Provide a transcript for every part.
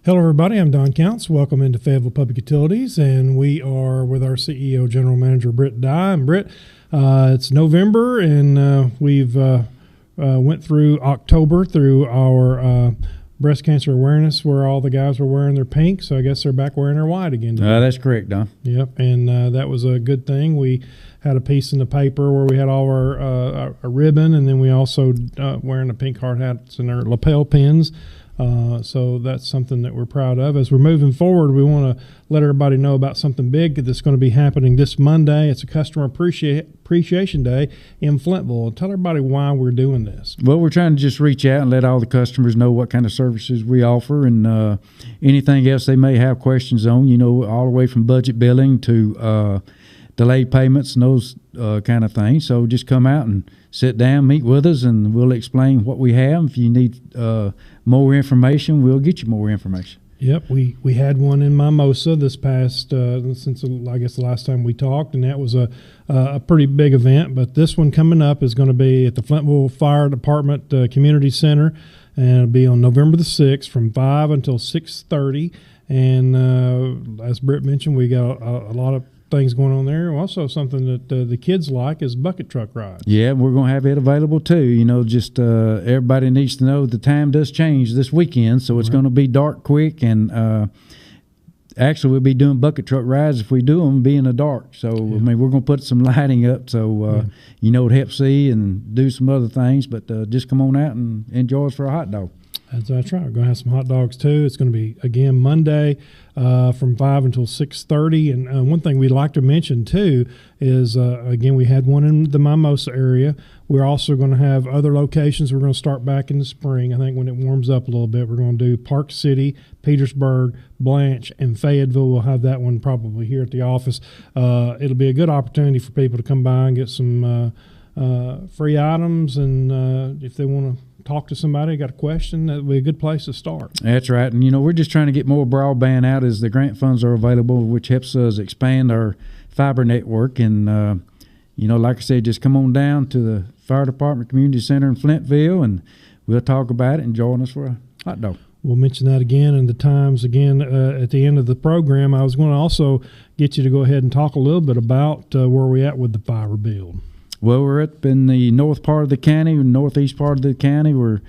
Hello, everybody. I'm Don Counts. Welcome into Fayetteville Public Utilities, and we are with our CEO, General Manager Britt Dye. And Britt, it's November, and we've went through October through our breast cancer awareness, where all the guys were wearing their pink. So I guess they're back wearing their white again today. That's correct, Don. Yep, and that was a good thing. We had a piece in the paper where we had all our ribbon, and then we also wearing the pink hard hats and our lapel pins. So that's something that we're proud of. As we're moving forward, we want to let everybody know about something big that's going to be happening this Monday. It's a Customer Appreciation Day in Fayetteville. Tell everybody why we're doing this. Well, we're trying to just reach out and let all the customers know what kind of services we offer and anything else they may have questions on, all the way from budget billing to delayed payments and those kind of things. So just come out and sit down, meet with us, and we'll explain what we have. If you need more information, we'll get you more information. Yep, we had one in Mimosa this past, since I guess the last time we talked, and that was a pretty big event. But this one coming up is going to be at the Fayetteville Fire Department Community Center, and it'll be on November the 6th from 5 until 6:30. And as Britt mentioned, we got a lot of things going on there. Also, something that the kids like is bucket truck rides. Yeah, we're going to have it available too. Just everybody needs to know the time does change this weekend, so it's going to be dark quick. And actually, we'll be doing bucket truck rides if we do them be in the dark. So I mean, we're going to put some lighting up so it helps see and do some other things. But just come on out and enjoy us for a hot dog. That's right. We're going to have some hot dogs too. It's going to be again Monday from 5 until 6:30. And one thing we'd like to mention too is again, we had one in the Mimosa area. We're also going to have other locations. We're going to start back in the spring. I think when it warms up a little bit, we're going to do Park City, Petersburg, Blanche, and Fayetteville. We'll have that one probably here at the office. It'll be a good opportunity for people to come by and get some free items, and if they want to talk to somebody, got a question, that would be a good place to start. That's right. And, we're just trying to get more broadband out as the grant funds are available, which helps us expand our fiber network. And, like I said, just come on down to the Fire Department Community Center in Fayetteville, and we'll talk about it and join us for a hot dog. We'll mention that again and the times again at the end of the program. I was going to also get you to go ahead and talk a little bit about where we're at with the fiber build. Well, we're up in the north part of the county, northeast part of the county. We're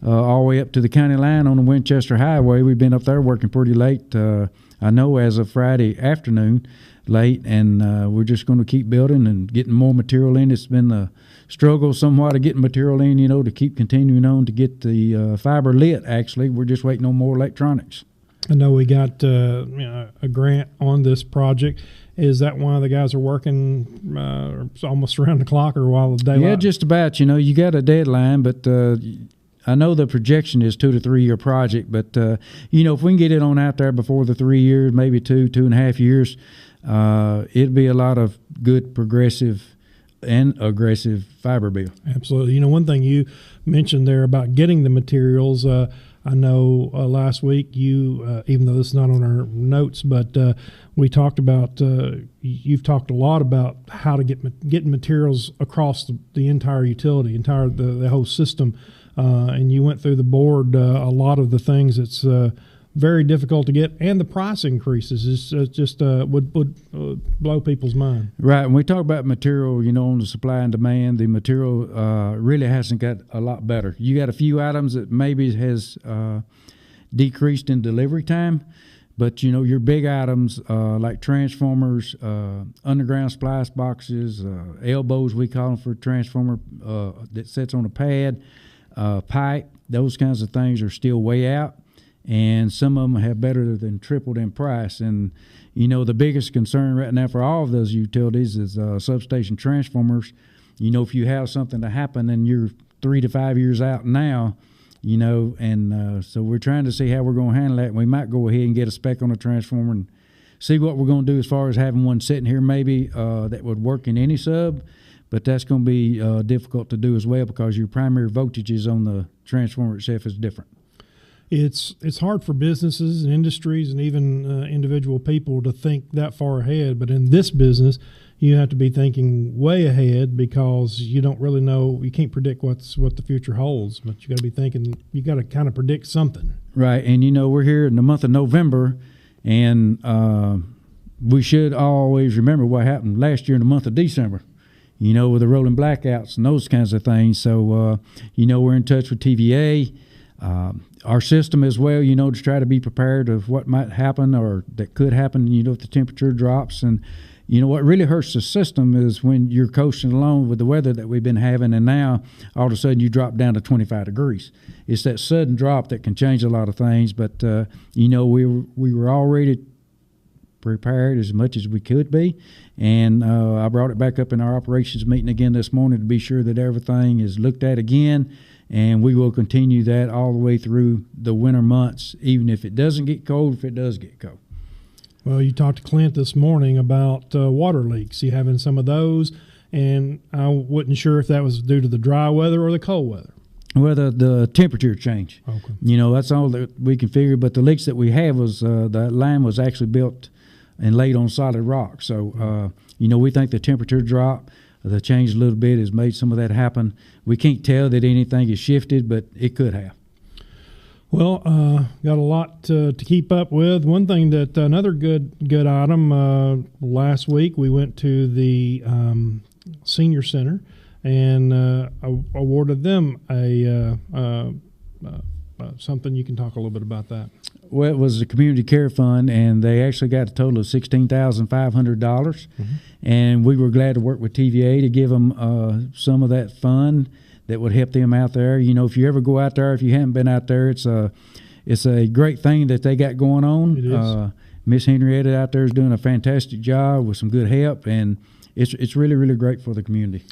all the way up to the county line on the Winchester Highway. We've been up there working pretty late, I know, as of Friday afternoon, late, and we're just going to keep building and getting more material in. It's been a struggle somewhat of getting material in, to keep continuing on to get the fiber lit, actually. We're just waiting on more electronics. I know we got a grant on this project. Is that why the guys are working almost around the clock or while the daylight? Yeah, just about. You got a deadline, but I know the projection is 2 to 3 year project. But, if we can get it on out there before the 3 years, maybe 2.5 years, it'd be a lot of good progressive and aggressive fiber bill. Absolutely. One thing you mentioned there about getting the materials, I know last week you, even though this is not on our notes, but we talked about, you've talked a lot about how to get materials across the entire utility, the whole system, and you went through the board a lot of the things that's very difficult to get, and the price increases is just would blow people's mind. Right. When we talk about material, on the supply and demand, the material really hasn't got a lot better. You got a few items that maybe has decreased in delivery time, but your big items like transformers, underground splice boxes, elbows we call them for transformer that sits on a pad, pipe, those kinds of things are still way out. And some of them have better than tripled in price. And, the biggest concern right now for all of those utilities is substation transformers. If you have something to happen and you're 3 to 5 years out now, and so we're trying to see how we're going to handle that. We might go ahead and get a spec on a transformer and see what we're going to do as far as having one sitting here maybe that would work in any sub. But that's going to be difficult to do as well because your primary voltages on the transformer itself is different. It's hard for businesses and industries and even individual people to think that far ahead. But in this business, you have to be thinking way ahead because you don't really know. You can't predict what the future holds, but you got to be thinking. You got to kind of predict something. Right, and we're here in the month of November, and we should always remember what happened last year in the month of December. With the rolling blackouts and those kinds of things. So, we're in touch with TVA, our system as well, to try to be prepared of what might happen or that could happen, if the temperature drops. And, what really hurts the system is when you're coasting along with the weather that we've been having, and now all of a sudden you drop down to 25 degrees. It's that sudden drop that can change a lot of things. But, we were already prepared as much as we could be, and I brought it back up in our operations meeting again this morning to be sure that everything is looked at again, and we will continue that all the way through the winter months, even if it doesn't get cold, if it does get cold. Well, you talked to Clint this morning about water leaks. You having some of those, and I wasn't sure if that was due to the dry weather or the cold weather. Well, the temperature change. Okay. That's all that we can figure, but the leaks that we have was the line was actually built and laid on solid rock. So, we think the temperature drop, the change a little bit has made some of that happen. We can't tell that anything has shifted, but it could have. Well, got a lot to keep up with. One thing that another good item, last week we went to the senior center and awarded them a something. You can talk a little bit about that. Well, it was a community care fund, and they actually got a total of $16,500. And we were glad to work with TVA to give them some of that fund that would help them out there. If you ever go out there, if you haven't been out there, it's a great thing that they got going on. It is. Miss Henrietta out there is doing a fantastic job with some good help, and it's really, really great for the community.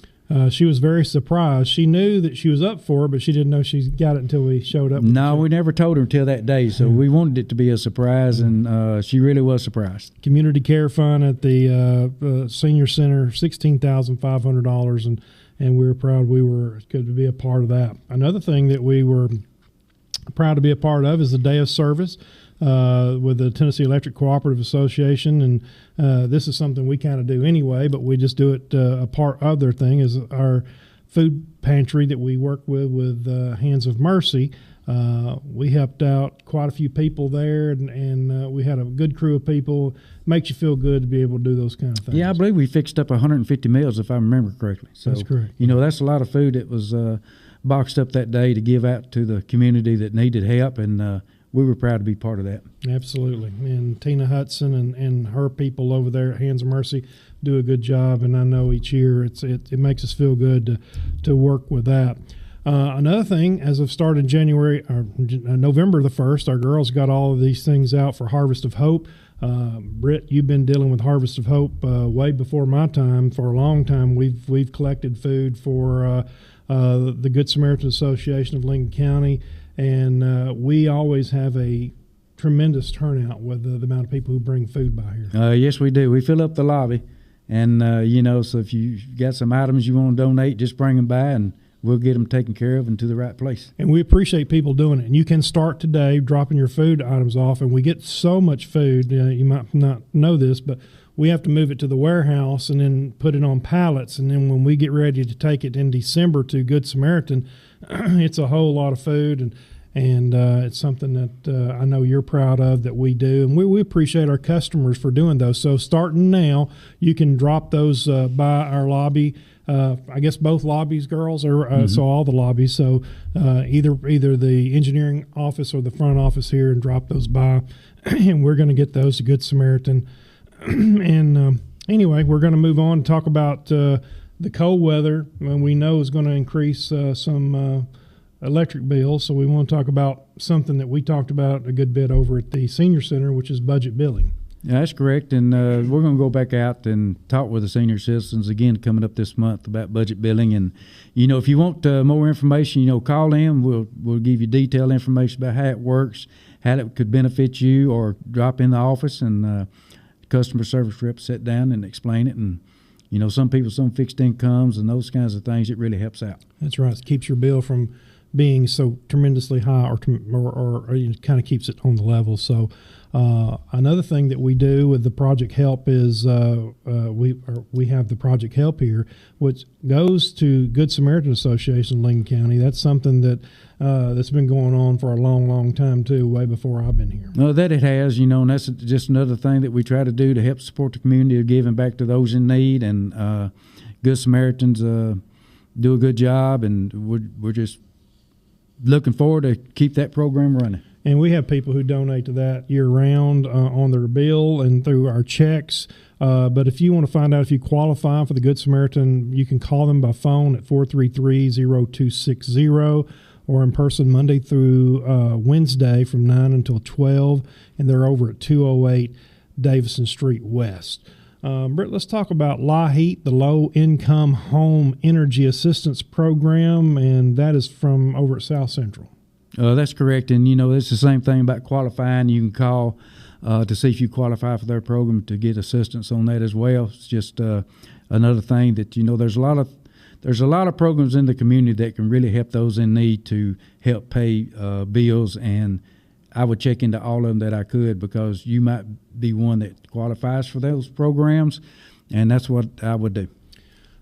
She was very surprised. She knew that she was up for it, but she didn't know she got it until we showed up. No, we never told her until that day, so we wanted it to be a surprise, and she really was surprised. Community Care Fund at the Senior Center, $16,500, and we were proud we were good to be a part of that. Another thing that we were proud to be a part of is the Day of Service with the Tennessee Electric Cooperative Association, and this is something we kind of do anyway, but we just do it a part of their thing is our food pantry that we work with Hands of Mercy. We helped out quite a few people there, and we had a good crew of people. Makes you feel good to be able to do those kind of things. Yeah, I believe we fixed up 150 meals, if I remember correctly. So, that's correct. That's a lot of food that was boxed up that day to give out to the community that needed help, and we were proud to be part of that. Absolutely. And Tina Hudson and her people over there at Hands of Mercy do a good job, and I know each year it makes us feel good to work with that. Another thing, as of started November the 1st, our girls got all of these things out for Harvest of Hope. Britt, you've been dealing with Harvest of Hope way before my time. For a long time, we've collected food for the Good Samaritan Association of Lincoln County, and we always have a tremendous turnout with the amount of people who bring food by here. Yes, we do. We fill up the lobby, and so if you got some items you want to donate, just bring them by, and we'll get them taken care of and to the right place. And we appreciate people doing it. And you can start today dropping your food items off, and we get so much food. You might not know this, but we have to move it to the warehouse and then put it on pallets. And then when we get ready to take it in December to Good Samaritan, it's a whole lot of food. And it's something that I know you're proud of that we do. And we appreciate our customers for doing those. So starting now, you can drop those by our lobby. I guess both lobbies, girls, or so all the lobbies. So either the engineering office or the front office here, and drop those by, and we're going to get those to Good Samaritan. And anyway, we're going to move on and talk about the cold weather, and we know is going to increase some electric bills. So we want to talk about something that we talked about a good bit over at the Senior Center, which is budget billing. Yeah, that's correct, and we're going to go back out and talk with the senior citizens again coming up this month about budget billing. And if you want more information, call in. We'll give you detailed information about how it works, how it could benefit you, or drop in the office and customer service rep sit down and explain it. And some people, some fixed incomes and those kinds of things, it really helps out. That's right. It keeps your bill from being so tremendously high, or kind of keeps it on the level. So Another thing that we do with the Project Help is we have the Project Help here, which goes to Good Samaritan Association in Lincoln County. That's something that's been going on for a long, long time too, way before I've been here. Well, that it has, and that's just another thing that we try to do to help support the community of giving back to those in need. And Good Samaritans do a good job, and we're just looking forward to keep that program running. And we have people who donate to that year-round on their bill and through our checks. But if you want to find out if you qualify for the Good Samaritan, you can call them by phone at 433-0260 or in person Monday through Wednesday from 9 until 12. And they're over at 208 Davison Street West. Britt, let's talk about LIHEAP, the Low Income Home Energy Assistance Program, and that is from over at South Central. That's correct, and it's the same thing about qualifying. You can call to see if you qualify for their program to get assistance on that as well. It's just another thing that there's a lot of programs in the community that can really help those in need to help pay bills, and I would check into all of them that I could, because you might be one that qualifies for those programs, and that's what I would do.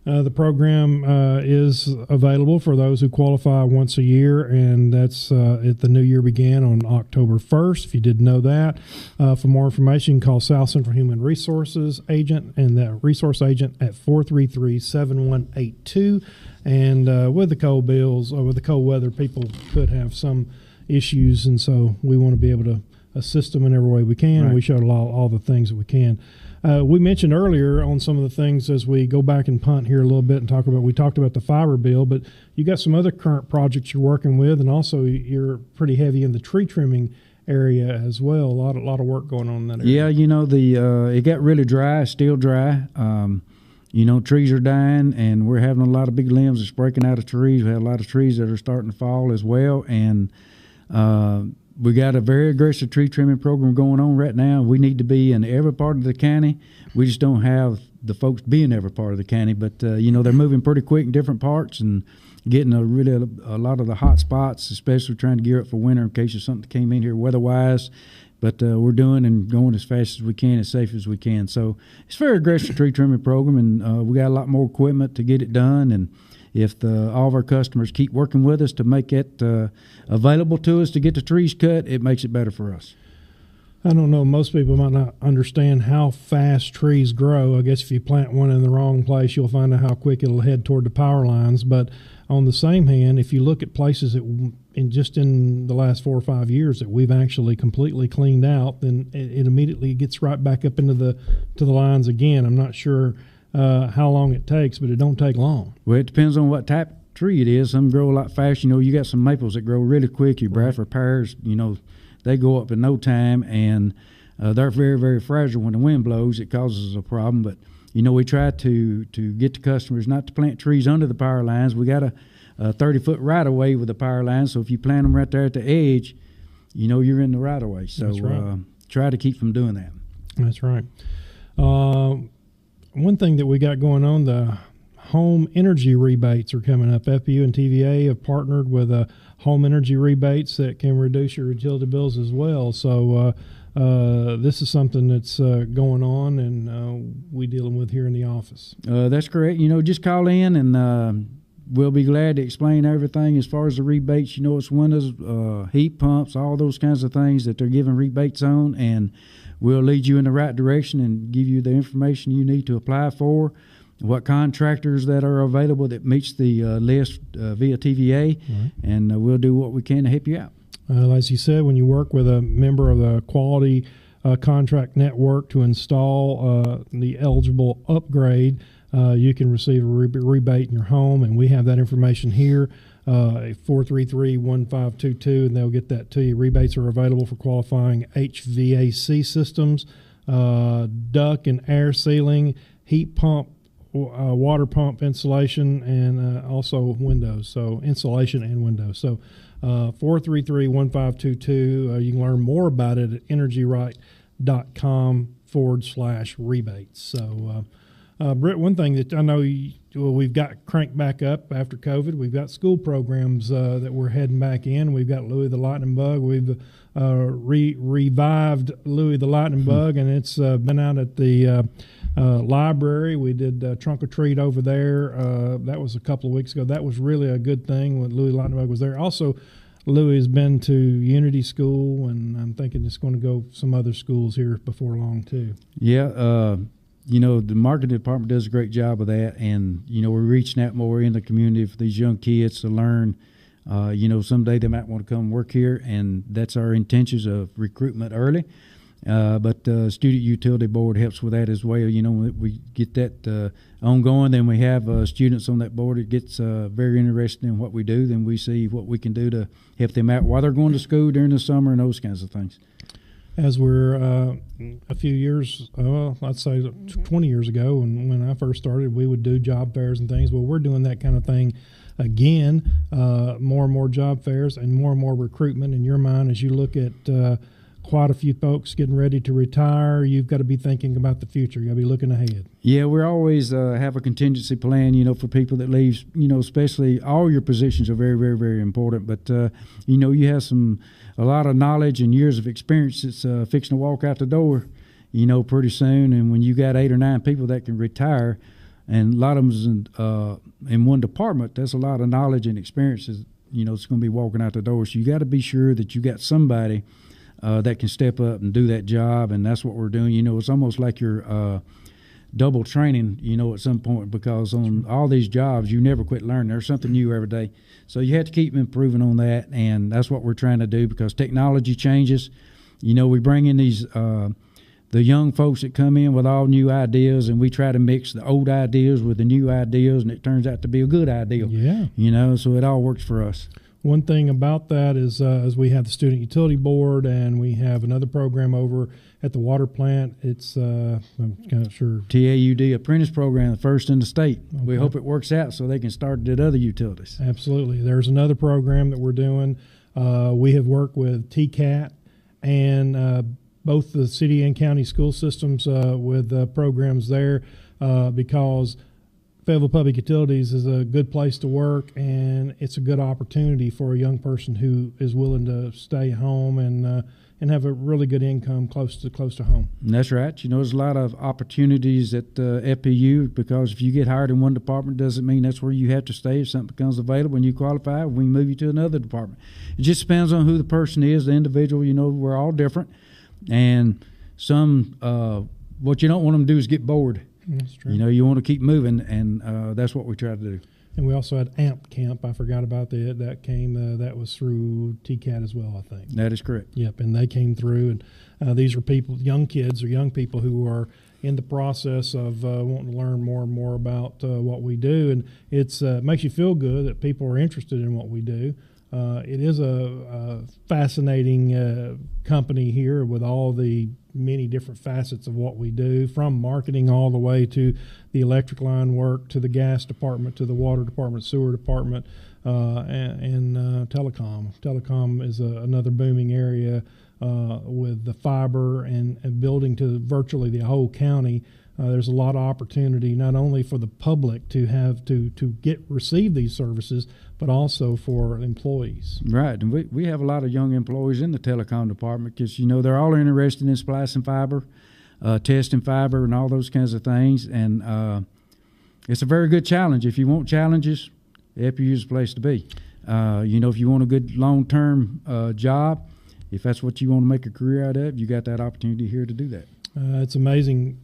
The program is available for those who qualify once a year, and that's the new year began on October 1st, if you didn't know that. For more information, call South Central Human Resources Agent and the Resource Agent at 433-7182. And with the cold bills, or with the cold weather, people could have some issues, and so we want to be able to assist them in every way we can. Right. We showed all the things that we can. We mentioned earlier on some of the things as we go back and punt here a little bit and we talked about the fiber bill, but you got some other current projects you're working with, and also you're pretty heavy in the tree trimming area as well. A lot of work going on in that area. Yeah, it got really dry, still dry. Trees are dying, and we're having a lot of big limbs that's breaking out of trees. We have a lot of trees that are starting to fall as well, and we got a very aggressive tree trimming program going on right now. We need to be in every part of the county. We just don't have the folks be in every part of the county, but they're moving pretty quick in different parts and getting a lot of the hot spots, especially trying to gear up for winter in case of something came in here weather-wise. But we're doing and going as fast as we can, as safe as we can. So it's a very aggressive tree trimming program, and we got a lot more equipment to get it done. And if all of our customers keep working with us to make it available to us to get the trees cut, it makes it better for us. I don't know. Most people might not understand how fast trees grow. I guess if you plant one in the wrong place, you'll find out how quick it'll head toward the power lines. But on the same hand, if you look at places that in the last 4 or 5 years that we've actually completely cleaned out, then it immediately gets right back up into the lines again. I'm not sure how long it takes, but it don't take long. Well, it depends on what type of tree it is. Some grow a lot fast. You got some maples that grow really quick. Your Bradford pears, they go up in no time, and they're very, very fragile. When the wind blows, it causes a problem. But we try to get the customers not to plant trees under the power lines. We got a 30-foot right-of-way with the power lines, so if you plant them right there at the edge, you're in the right-of-way. So right. Try to keep from doing that. That's right. One thing that we got going on, the home energy rebates are coming up. FPU and TVA have partnered with home energy rebates that can reduce your utility bills as well. So this is something that's going on, and we're dealing with here in the office. That's correct. Just call in, and we'll be glad to explain everything as far as the rebates. It's windows, heat pumps, all those kinds of things that they're giving rebates on, and we'll lead you in the right direction and give you the information you need to apply for, what contractors that are available that meets the list via TVA, right. And we'll do what we can to help you out. As you said, when you work with a member of the quality contract network to install the eligible upgrade, you can receive a rebate in your home, and we have that information here. 433-1522, and they'll get that to you. Rebates are available for qualifying HVAC systems, duct and air sealing, heat pump, water pump installation, and also windows. So insulation and windows. So 433-1522. You can learn more about it at energyright.com/rebates. So Britt, one thing that I know we've got cranked back up after COVID. We've got school programs that we're heading back in. We've got Louis the Lightning Bug. We've revived Louis the Lightning Bug, and it's been out at the library. We did Trunk or Treat over there. That was a couple of weeks ago. That was really a good thing when Louis the Lightning Bug was there. Also, Louis has been to Unity School, and I'm thinking it's going to go some other schools here before long too. Yeah, the marketing department does a great job of that, and we're reaching out more in the community for these young kids to learn. Someday they might want to come work here, and that's our intentions of recruitment early. But the Student Utility Board helps with that as well. We get that ongoing. Then we have students on that board that gets very interested in what we do. Then we see what we can do to help them out while they're going to school during the summer and those kinds of things. As we're a few years, I'd say 20 years ago, when I first started, we would do job fairs and things. Well, we're doing that kind of thing again, more and more job fairs and more recruitment. In your mind, as you look at quite a few folks getting ready to retire, you've got to be thinking about the future. You've got to be looking ahead. Yeah, we always have a contingency plan, for people that leave, especially all your positions are very, very, very important. But, you have a lot of knowledge and years of experience that's fixing to walk out the door, pretty soon. And when you got 8 or 9 people that can retire, and a lot of them in one department, that's a lot of knowledge and experiences, it's going to be walking out the door. So you got to be sure that you got somebody that can step up and do that job, and that's what we're doing. It's almost like you're double training, at some point, because on all these jobs, you never quit learning. There's something new every day. So you have to keep improving on that, and that's what we're trying to do because technology changes. We bring in these the young folks that come in with all new ideas, and we try to mix the old ideas with the new ideas, and it turns out to be a good idea. Yeah. So it all works for us. One thing about that is we have the Student Utility Board, and we have another program over at the water plant. It's I'm kind of sure TAUD apprentice program, the first in the state. Okay. We hope it works out so they can start it at other utilities. Absolutely. There's another program that we're doing. We have worked with TCAT and both the city and county school systems with programs there because Fayetteville Public Utilities is a good place to work, and it's a good opportunity for a young person who is willing to stay home and have a really good income close to home. And that's right. There's a lot of opportunities at FPU because if you get hired in one department, doesn't mean that's where you have to stay. If something becomes available and you qualify, we can move you to another department. It just depends on who the person is, the individual. We're all different, and some what you don't want them to do is get bored. That's true. You want to keep moving, and that's what we try to do. And we also had AMP Camp. I forgot about that. That came. That was through TCAT as well, I think. That is correct. Yep, and they came through. And these are people, young kids or young people who are in the process of wanting to learn more and more about what we do. And it makes you feel good that people are interested in what we do. It is a fascinating company here with all the many different facets of what we do, from marketing all the way to the electric line work, to the gas department, to the water department, sewer department, and telecom. Telecom is another booming area with the fiber and building to virtually the whole county. There's a lot of opportunity not only for the public to have to receive these services, but also for employees. Right, and we have a lot of young employees in the telecom department because they're all interested in splicing fiber, testing fiber, and all those kinds of things. And it's a very good challenge. If you want challenges, FPU is the place to be. If you want a good long-term job, if that's what you want to make a career out of, you got that opportunity here to do that. It's amazing.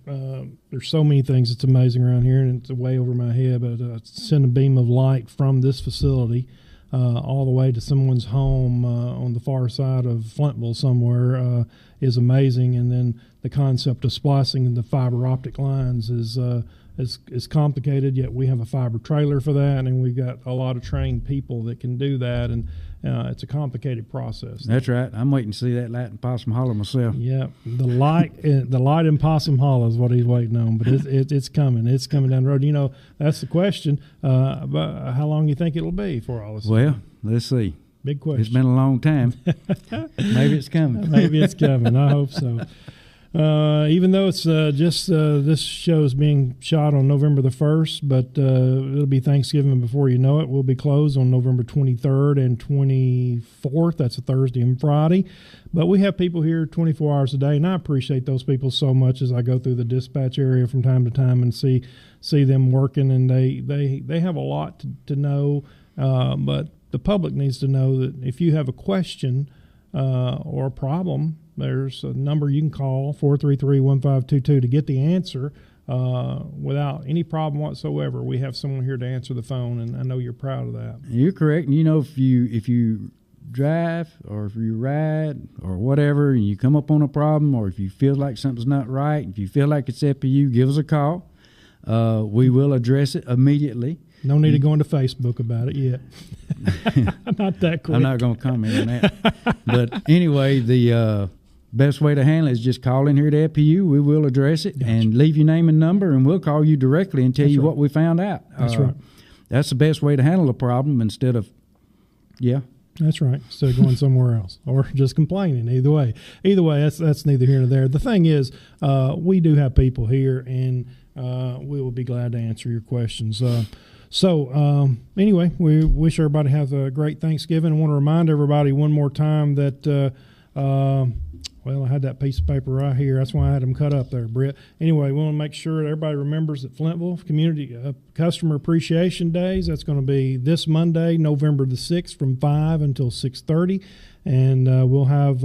There's so many things that's amazing around here, and it's way over my head, but send a beam of light from this facility all the way to someone's home on the far side of Flintville somewhere is amazing. And then the concept of splicing the fiber optic lines is complicated, yet we have a fiber trailer for that, and we've got a lot of trained people that can do that, and it's a complicated process. That's right. I'm waiting to see that light in Possum Hollow myself. Yeah, the light in Possum Hollow is what he's waiting on, but it's coming. It's coming down the road. That's the question. About how long you think it'll be for all this? Well, let's see. Big question. It's been a long time. Maybe it's coming. Maybe it's coming. I hope so. even though it's just this show is being shot on November the 1st, but it'll be Thanksgiving before you know it. We'll be closed on November 23rd and 24th. That's a Thursday and Friday. But we have people here 24 hours a day, and I appreciate those people so much as I go through the dispatch area from time to time and see them working, and they have a lot to know, but the public needs to know that if you have a question or a problem, there's a number you can call, 433-1522, to get the answer without any problem whatsoever. We have someone here to answer the phone, and I know you're proud of that. You're correct. And, if you drive or if you ride or whatever, and you come up on a problem, or if you feel like something's not right, if you feel like it's FPU, give us a call. We will address it immediately. No need to go into Facebook about it yet. Not that quick. I'm not going to comment on that. But anyway, the best way to handle it is just call in here to FPU. We will address it. Gotcha. And leave your name and number, and we'll call you directly and tell you what we found out. That's right. That's the best way to handle a problem instead of, That's right. Instead of going somewhere else or just complaining. Either way, that's neither here nor there. The thing is, we do have people here, and we will be glad to answer your questions. Anyway, we wish everybody has a great Thanksgiving. I want to remind everybody one more time that, I had that piece of paper right here. That's why I had them cut up there, Britt. Anyway, we want to make sure that everybody remembers that Fayetteville Community Customer Appreciation Days, that's going to be this Monday, November the 6th from 5 until 6:30. And we'll have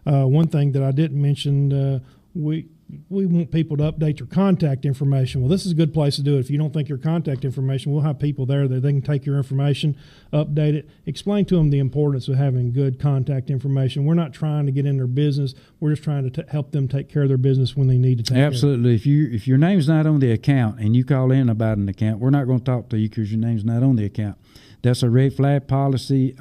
one thing that I didn't mention, we want people to update their contact information. Well, this is a good place to do it. If you don't think your contact information, we'll have people there that they can take your information, update it, explain to them the importance of having good contact information. We're not trying to get in their business. We're just trying to help them take care of their business when they need to take Absolutely. Care of it. If your name's not on the account and you call in about an account, we're not going to talk to you because your name's not on the account. That's a red flag policy.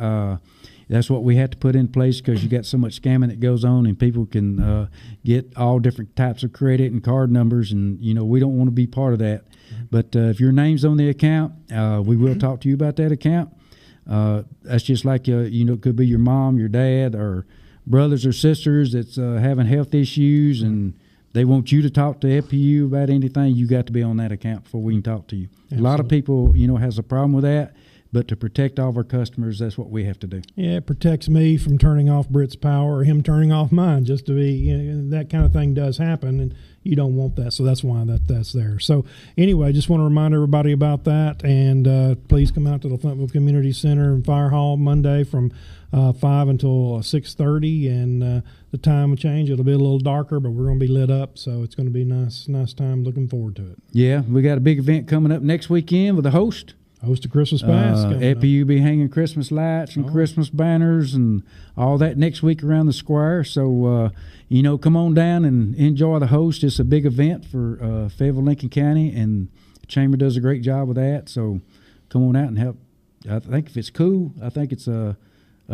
That's what we had to put in place because you got so much scamming that goes on, and people can get all different types of credit and card numbers, and we don't want to be part of that. Mm-hmm. But if your name's on the account, we will talk to you about that account. That's just like it could be your mom, your dad, or brothers or sisters that's having health issues, and they want you to talk to FPU about anything. You got to be on that account before we can talk to you. Absolutely. A lot of people has a problem with that. But to protect all of our customers, that's what we have to do. Yeah, it protects me from turning off Britt's power or him turning off mine, just to be, that kind of thing does happen, and you don't want that. So that's why that's there. So anyway, just want to remind everybody about that, and please come out to the Fayetteville Community Center and Fire Hall Monday from 5 until 6:30, and the time will change. It'll be a little darker, but we're going to be lit up, so it's going to be nice time. Looking forward to it. Yeah, we got a big event coming up next weekend with a host of Christmas Pass. FPU be hanging Christmas lights and Christmas banners and all that next week around the square. So, come on down and enjoy the host. It's a big event for Fayetteville, Lincoln County, and the Chamber does a great job with that. So come on out and help. I think if it's cool, I think it's a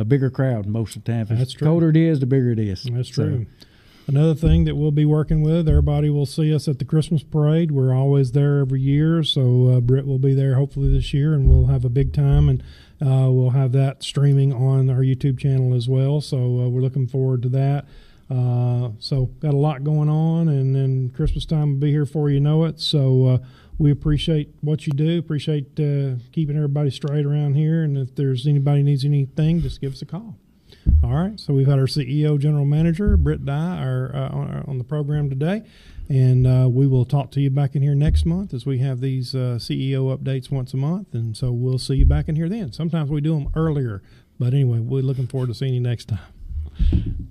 bigger crowd most of the time. If That's the colder it is, the bigger it is. That's true. Another thing that we'll be working with, everybody will see us at the Christmas parade. We're always there every year, so Britt will be there hopefully this year, and we'll have a big time, and we'll have that streaming on our YouTube channel as well, so we're looking forward to that. So got a lot going on, and then Christmas time will be here before you know it, so we appreciate what you do, appreciate keeping everybody straight around here, and if there's anybody needs anything, just give us a call. All right, so we've had our CEO, General Manager, Britt Dye, on the program today, and we will talk to you back in here next month as we have these CEO updates once a month, and so we'll see you back in here then. Sometimes we do them earlier, but anyway, we're looking forward to seeing you next time.